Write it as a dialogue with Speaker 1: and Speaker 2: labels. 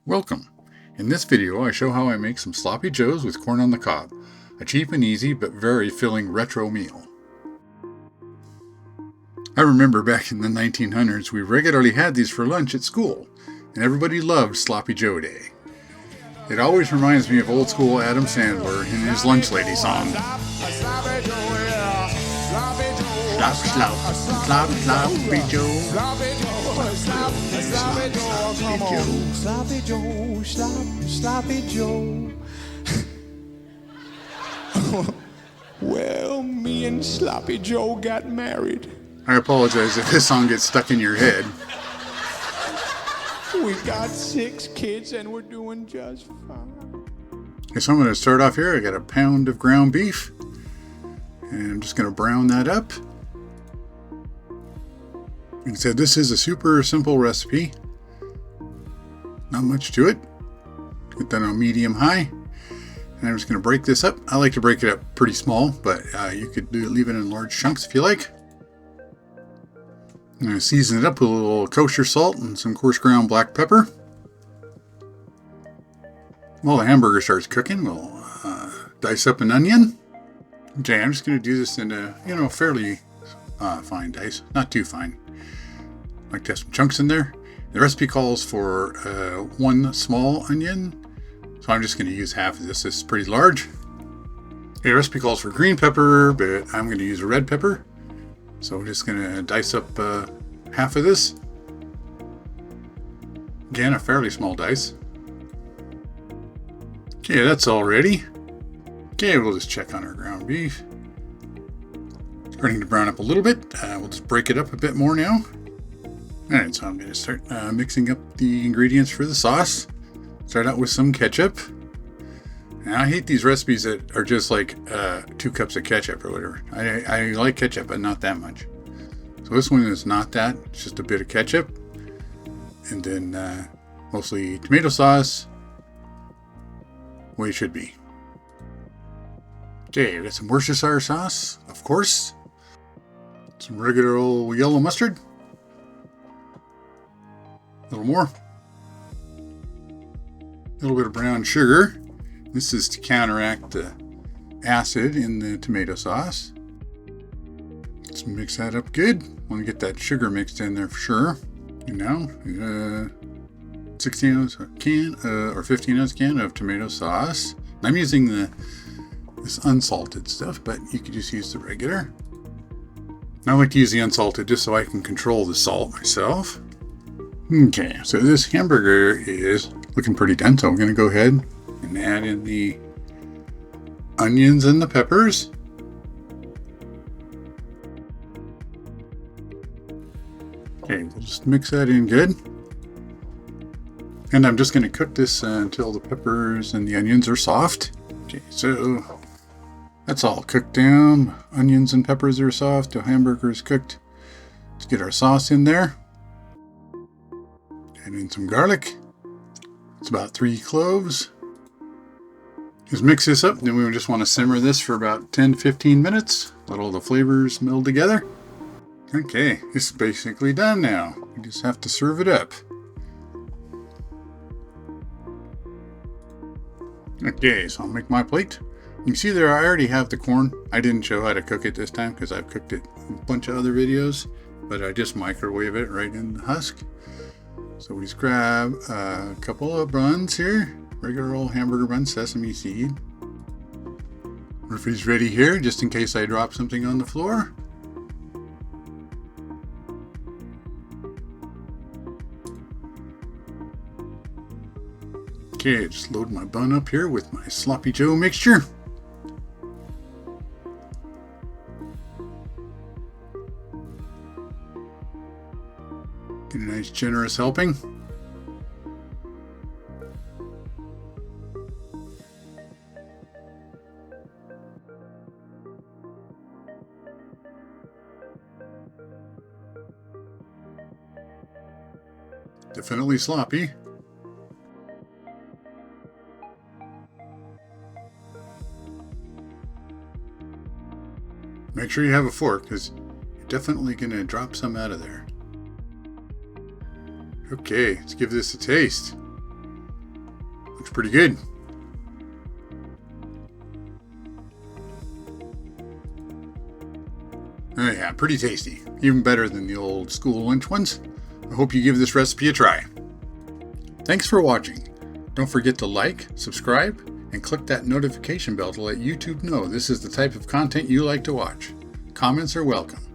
Speaker 1: Welcome! In this video I show how I make some sloppy joes with corn on the cob, a cheap and easy but very filling retro meal. I remember back in the 1900s we regularly had these for lunch at school, and everybody loved Sloppy Joe Day. It always reminds me of old school Adam Sandler in his Lunch Lady song. Slop, slop, slop, sloppy Joe. Sloppy Joe, sloppy Joe.
Speaker 2: Well, me and Sloppy Joe got married.
Speaker 1: I apologize if this song gets stuck in your head.
Speaker 2: We got 6 kids and we're doing just fine.
Speaker 1: Okay, so I'm going to start off here. I got a pound of ground beef, and I'm just going to brown that up. Like I said, this is a super simple recipe. Not much to it. Get that on medium-high. And I'm just going to break this up. I like to break it up pretty small, but you could leave it in large chunks if you like. I'm going to season it up with a little kosher salt and some coarse ground black pepper. While the hamburger starts cooking, we'll dice up an onion. Okay, I'm just going to do this in a fairly fine dice. Not too fine. I like to have some chunks in there. The recipe calls for 1 small onion, so I'm just going to use half of this. This is pretty large. Okay, the recipe calls for green pepper, but I'm going to use a red pepper. So we're just going to dice up half of this. Again, a fairly small dice. Okay, that's all ready. Okay, we'll just check on our ground beef. Starting to brown up a little bit. We'll just break it up a bit more now. Alright, so I'm going to start mixing up the ingredients for the sauce. Start out with some ketchup. Now, I hate these recipes that are just like 2 cups of ketchup or whatever. I like ketchup, but not that much. So this one is not that. It's just a bit of ketchup. And then mostly tomato sauce. The way it should be. Okay, we got some Worcestershire sauce, of course. Some regular old yellow mustard. A little more. A little bit of brown sugar. This is to counteract the acid in the tomato sauce. Let's mix that up good. Want to get that sugar mixed in there for sure. And now, 16 ounce can or 15 ounce can of tomato sauce. I'm using this unsalted stuff, but you could just use the regular. I like to use the unsalted just so I can control the salt myself. Okay, so this hamburger is looking pretty done, so I'm going to go ahead and add in the onions and the peppers. Okay, we'll just mix that in good. And I'm just going to cook this until the peppers and the onions are soft. Okay, so that's all cooked down. Onions and peppers are soft. The hamburger is cooked. Let's get our sauce in there. Add in some garlic. It's about 3 cloves. Just mix this up. Then we just want to simmer this for about 10-15 minutes. Let all the flavors meld together. Okay, this is basically done now. We just have to serve it up. Okay, so I'll make my plate. You can see there I already have the corn. I didn't show how to cook it this time because I've cooked it in a bunch of other videos, but I just microwave it right in the husk. So we just grab a couple of buns here. Regular old hamburger bun, sesame seed. Murphy's ready here just in case I drop something on the floor. Okay, just load my bun up here with my Sloppy Joe mixture. Get a nice generous helping. Definitely sloppy. Make sure you have a fork because you're definitely going to drop some out of there. Okay, let's give this a taste. pretty good. Oh yeah, pretty tasty. Even better than the old school lunch ones. I hope you give this recipe a try. Thanks for watching. Don't forget to like, subscribe, and click that notification bell to let YouTube know this is the type of content you like to watch. Comments are welcome.